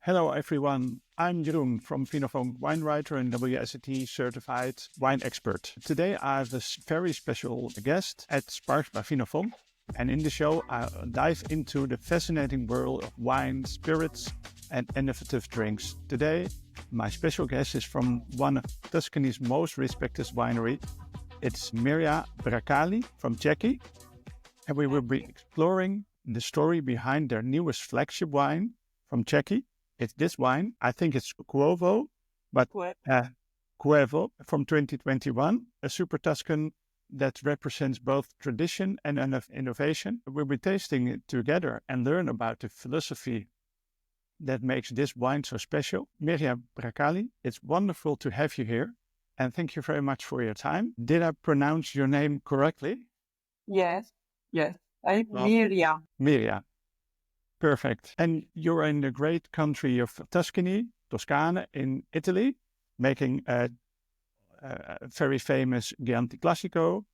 Hello everyone, I'm Jeroen from VinoVonk, wine writer and WSET certified wine expert. Today I have a very special guest at Sparks by VinoVonk, and in the show I'll dive into the fascinating world of wine, spirits and innovative drinks. Today my special guest is from one of Tuscany's most respected winery. It's Miria Bracali from Cecchi, and we will be exploring the story behind their newest flagship wine from Cecchi. It's this wine. I think it's Coevo, but Coevo from 2021, a Super Tuscan that represents both tradition and innovation. We'll be tasting it together and learn about the philosophy that makes this wine so special. Miria Bracali, it's wonderful to have you here, and thank you very much for your time. Did I pronounce your name correctly? Yes. I'm Miria. Miria. Perfect. And you're in the great country of Tuscany in Italy, making a very famous Chianti Classico,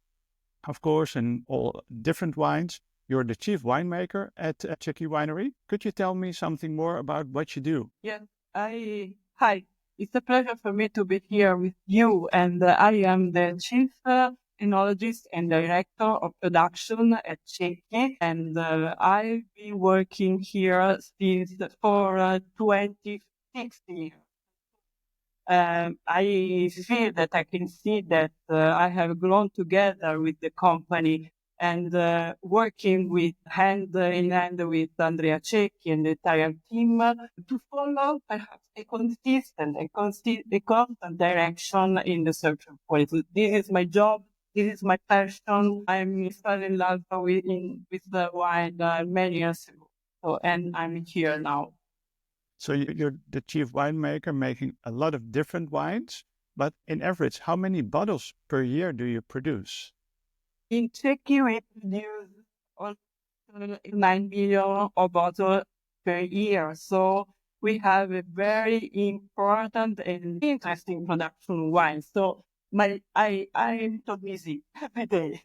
of course, and all different wines. You're the chief winemaker at Cecchi Winery. Could you tell me something more about what you do? Yes. Hi. It's a pleasure for me to be here with you, and I am the chief enologist and director of production at Cecchi, and I've been working here for 26 years. I feel that I can see that I have grown together with the company and working with hand in hand with Andrea Cecchi and the entire team to follow perhaps a consistent direction in the search of quality. This is my job. This is my passion. I'm fell in love with the wine many years ago. And I'm here now. So you're the chief winemaker making a lot of different wines, but in average, how many bottles per year do you produce? In Cecchi, we produce also 9 million of bottles per year. So we have a very important and interesting production wine. So I'm so busy every day.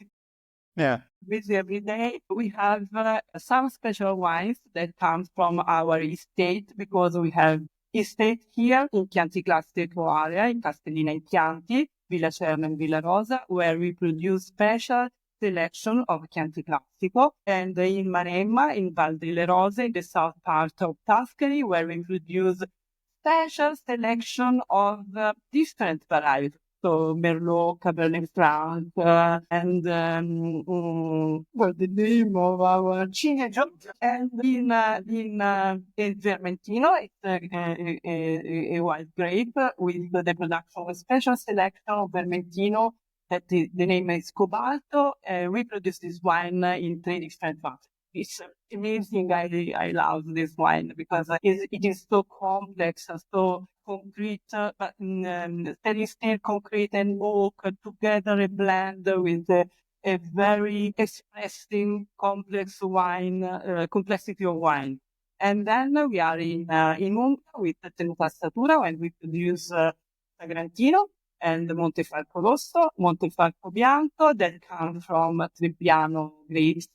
Yeah. Busy every day. We have some special wines that come from our estate because we have estate here in Chianti Classico area, in Castellina in Chianti, Villa Cerna and Villa Rosa, where we produce special selection of Chianti Classico, and in Maremma, in Val delle Rose, in the south part of Tuscany, where we produce special selection of different varieties. So Merlot, Cabernet Franc, and what's the name of our Cineggiolo? And in Vermentino, it's a white grape with the production of a special selection of Vermentino that the name is Cobalto. We produce this wine in 3 different varieties. It's amazing. I love this wine because it is so complex, so concrete, but still concrete and oak together, a blend with a very expressive, complex wine, complexity of wine. And then we are in Umbria with Tenuta Statura, when we produce Sagrantino and Montefalco Rosso, Montefalco Bianco, that come from Trebbiano grapes.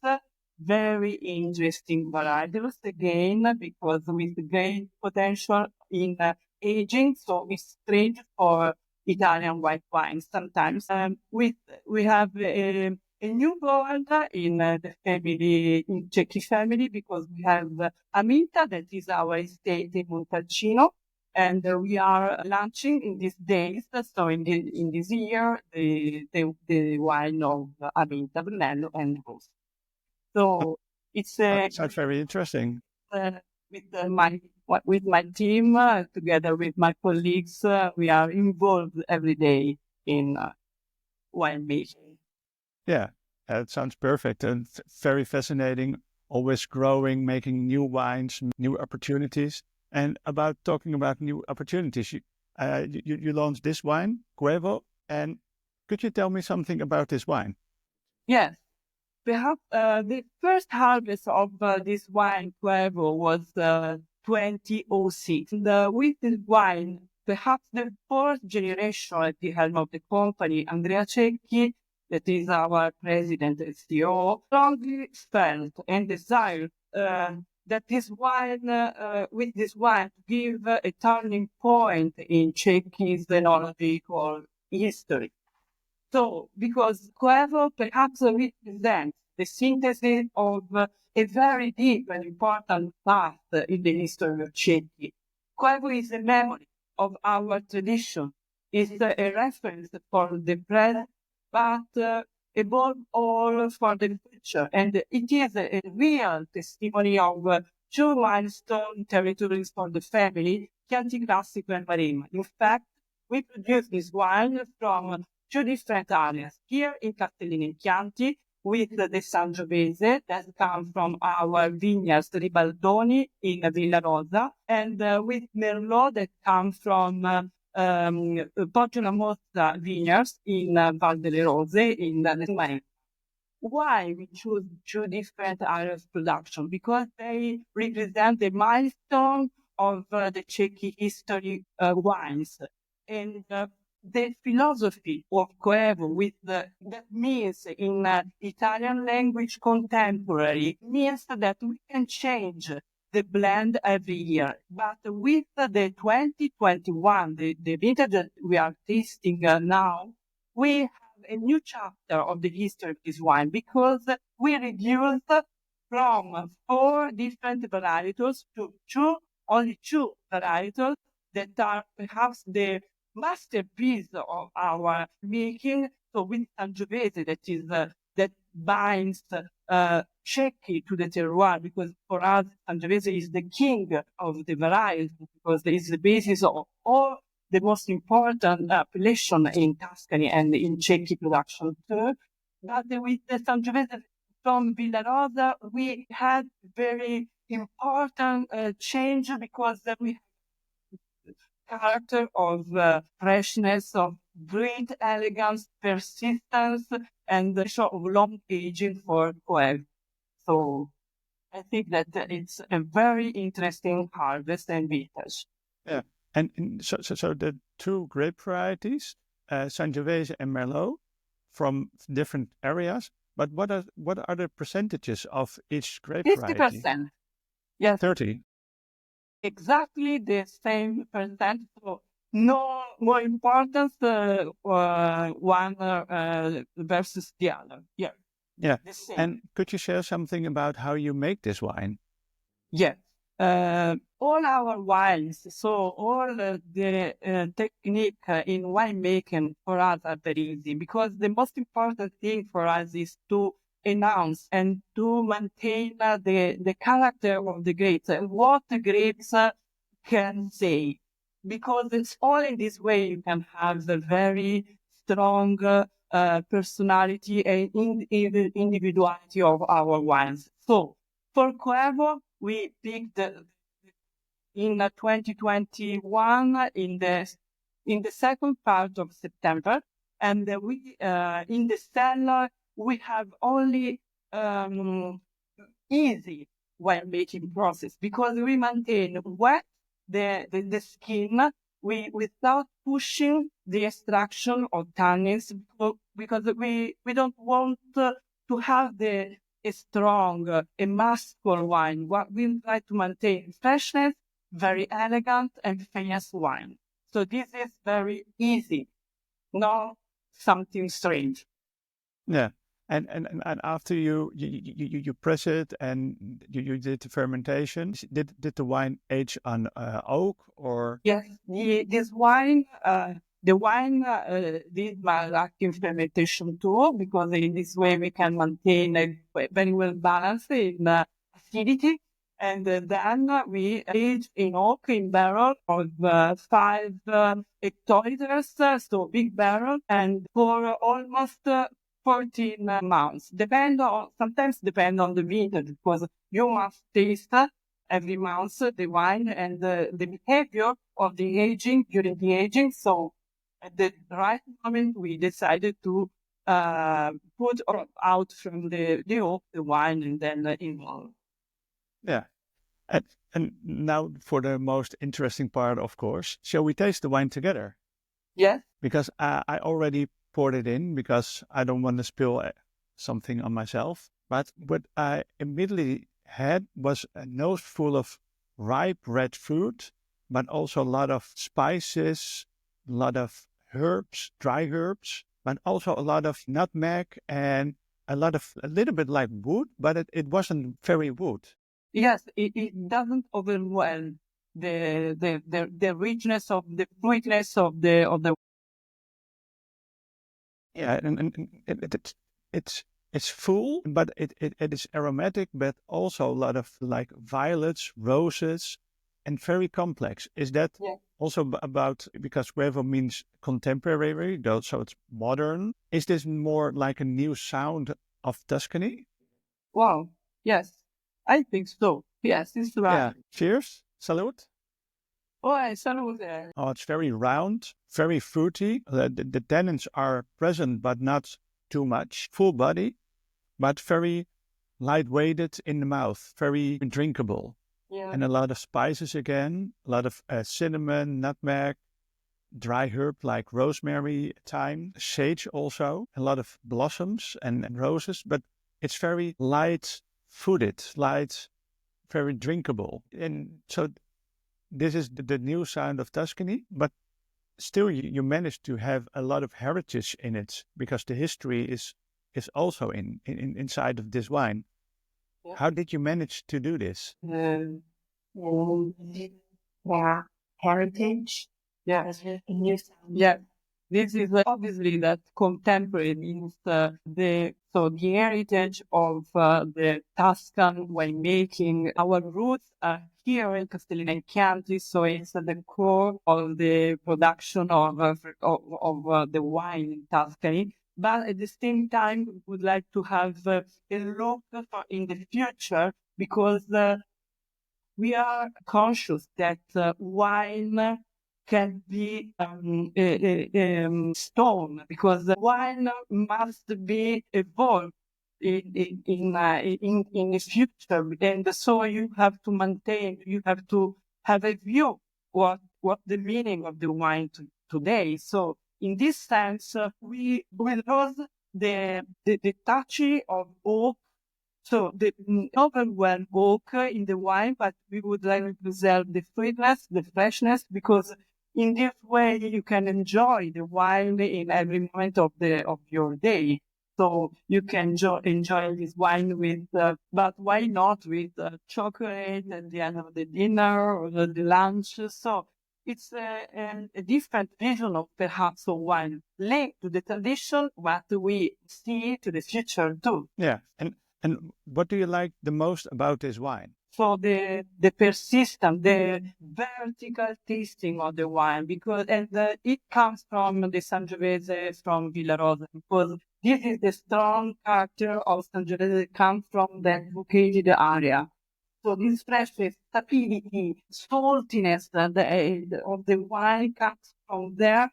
Very interesting varieties again, because with great potential in aging, so it's great for Italian white wine. Sometimes we have a new blend in the family, in Cecchi family, because we have Aminta, that is our estate in Montalcino, and we are launching in these days, so in this year, the wine of Aminta, Brunello, and Rose. So it's Sounds very interesting. With my team, together with my colleagues, we are involved every day in winemaking. Yeah, it sounds perfect and very fascinating. Always growing, making new wines, new opportunities. And talking about new opportunities, you launched this wine, Coevo, and could you tell me something about this wine? Yes. Perhaps the first harvest of this wine, Coevo, was 2006. And with this wine, perhaps the fourth generation at the helm of the company, Andrea Cecchi, that is our president and CEO, strongly felt and desired that this wine, with this wine, give a turning point in Cecchi's enological history. So, because Coevo perhaps represents the synthesis of a very deep and important path in the history of Cecchi. Coevo is a memory of our tradition. It's a reference for the present, but above all for the future. And it is a real testimony of two milestone territories for the family, Chianti Classico and Maremma. In fact, we produce this wine from two different areas. Here in Castellino in Chianti, with the Sangiovese that comes from our vineyards Ribaldoni in Villa Rosa, and with Merlot that comes from Poggio Mossa vineyards in Val delle Rose in Miami. Why we choose two different areas of production? Because they represent the milestone of the Cecchi history wines. And the philosophy of Coevo, that means in Italian language contemporary, means that we can change the blend every year. But with the 2021, the vintage that we are tasting now, we have a new chapter of the history of this wine because we reduced from 4 different varietals to only 2 varietals that are perhaps the masterpiece of our making. So with Sangiovese, that binds Cecchi to the terroir, because for us Sangiovese is the king of the varieties, because it is the basis of all the most important appellation in Tuscany and in Cecchi production too. But with the Sangiovese from Villa Rosa, we had very important change because we character of freshness, of great elegance, persistence, and the show of long aging for Coevo. So I think that it's a very interesting harvest and vintage. Yeah, and so the 2 grape varieties, Sangiovese and Merlot, from different areas. But what are the percentages of each grape variety? 50%. Yes. 30. Exactly the same percent. So no more importance one versus the other. Yeah. Yeah. The same. And could you share something about how you make this wine? Yes. All our wines, so all the technique in winemaking for us are very easy, because the most important thing for us is to announce and to maintain the character of the grapes and what the grapes can say. Because it's all in this way you can have the very strong personality and individuality of our wines. So for Coevo, we picked in 2021 in the second part of September, and we in the cellar we have only easy winemaking process, because we maintain wet the skin without pushing the extraction of tannins, because we don't want to have a strong, a masculine wine. What we try to maintain freshness, very elegant and famous wine. So this is very easy, not something strange. Yeah. And after you press it and you did the fermentation, did the wine age on oak or? Yes, this wine, the wine did malolactic fermentation too, because in this way we can maintain a very well balanced in acidity. And then we aged in oak in barrel of 5 hectoliters, so big barrel, and for almost 14 months. Sometimes depend on the vintage, because you must taste every month the wine and the behavior of the aging during the aging. So at the right moment, we decided to put out from the oak the wine and then involve. Yeah. And now for the most interesting part, of course. Shall we taste the wine together? Yes. Because I already poured it in, because I don't want to spill something on myself. But what I immediately had was a nose full of ripe red fruit, but also a lot of spices, a lot of herbs, dry herbs, but also a lot of nutmeg and a little bit like wood, but it wasn't very wood. Yes, it doesn't overwhelm the richness of the sweetness of the. Yeah, and it's full, but it is aromatic, but also a lot of like violets, roses, and very complex. Is that Yeah. also about, because Coevo means contemporary, though, so it's modern. Is this more like a new sound of Tuscany? Wow. Yes, I think so. Yes, it's right. Yeah. Cheers. Salute. Oh, I salute there. Oh, it's very round, very fruity. The tannins are present, but not too much. Full body, but very light-weighted in the mouth, very drinkable. Yeah. And a lot of spices again, a lot of cinnamon, nutmeg, dry herb like rosemary, thyme, sage also, a lot of blossoms and roses, but it's very light-footed, light, very drinkable. And so this is the new sound of Tuscany, but still you manage to have a lot of heritage in it because the history is also inside of this wine. Yeah. How did you manage to do this? Yeah, heritage. Yes, yeah. This is obviously that contemporary means the heritage of the Tuscan winemaking. Our roots are here in Castellina and Chianti, so it's the core of the production of the wine in Tuscany. But at the same time, we would like to have a look in the future because we are conscious that wine can be stone because the wine must be evolved in the future, and so you have to maintain, you have to have a view what the meaning of the wine today. So in this sense, we lose the touch of oak, so the overwhelm oak in the wine, but we would like to preserve the sweetness, the freshness, because in this way you can enjoy the wine in every moment of your day. So you can enjoy this wine with, but why not with chocolate at the end of the dinner or the lunch? So it's a different vision of perhaps of wine linked to the tradition, but we see to the future too. Yeah, and what do you like the most about this wine? So the persistent, the vertical tasting of the wine, because it comes from the Sangiovese from Villarosa, because this is the strong character of Sangiovese that comes from that located area. So this freshness, stability, saltiness of the wine comes from there,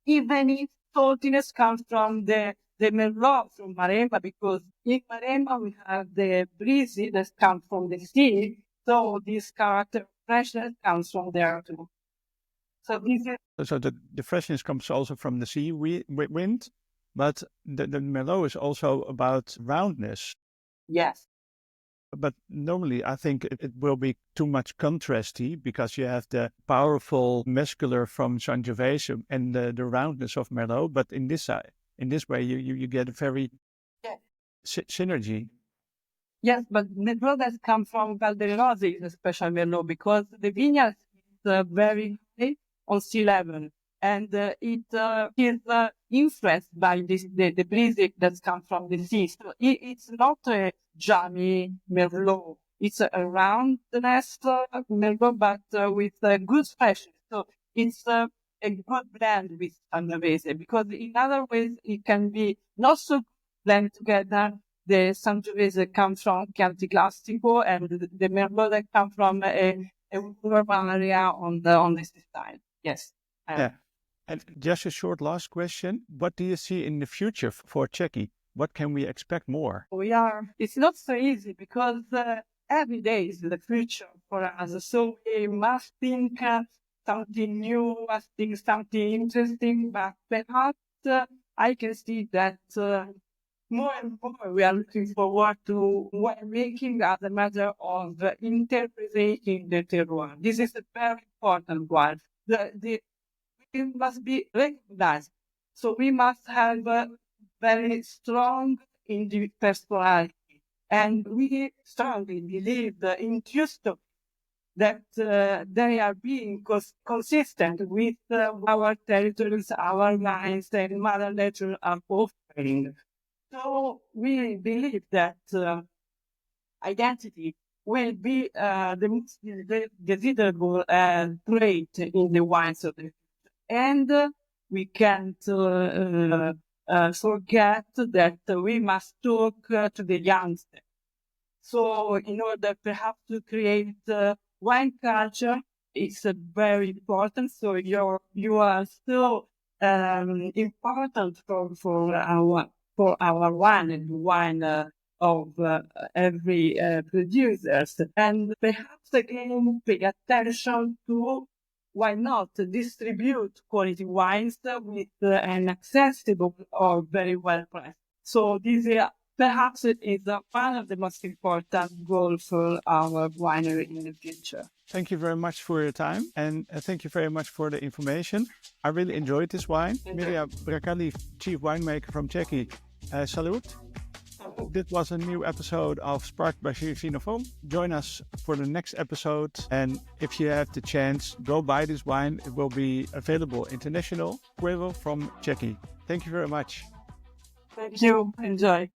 even if saltiness comes from the Merlot from Maremma, because in Maremma we have the breezy that comes from the sea, so this character freshness comes from there too. So this is So the freshness comes also from the sea wind, but the Merlot is also about roundness. yes. But normally, I think it will be too much contrasty because you have the powerful muscular from Sangiovese and the roundness of Merlot. But in this way, you get a very Yeah. synergy. Yes, but Merlot that come from Valderosa is a special Merlot because the vineyard is very high on sea level, and it is influenced by the breeze that comes from the sea. So it's not a jammy Merlot. It's a roundness Merlot, but with good freshness. So it's a good blend with Sangiovese because in other ways it can be not so blend together. The Sangiovese comes from Chianti Classico, and the Merlot that comes from a rural area on the side. Yes. Yeah. And just a short last question. What do you see in the future for Cecchi? What can we expect more? It's not so easy because every day is the future for us. So we must think something new, must think something interesting, but perhaps I can see that more and more we are looking forward to winemaking as a matter of interpreting the terroir. This is a very important one. It must be recognized. So we must have a very strong individual personality. And we strongly believe in Tuesday that they are being consistent with our territories, our lines, and Mother Nature are offering. So we believe that identity will be the most desirable trait in the wines of the future. And we can't forget that we must talk to the youngsters. So in order perhaps to create wine culture, it's very important. So you are so important for our wine and wine of every producers. And perhaps again pay attention to why not distribute quality wines with an accessible or very well priced. So this is perhaps it is one of the most important goals for our winery in the future. Thank you very much for your time, and thank you very much for the information. I really enjoyed this wine. Miria Bracali, Chief Winemaker from Cecchi. Salute. This was a new episode of Sparked by VinoVonk. Join us for the next episode, and if you have the chance, go buy this wine. It will be available international. Coevo from Cecchi. Thank you very much. Thank you. Enjoy.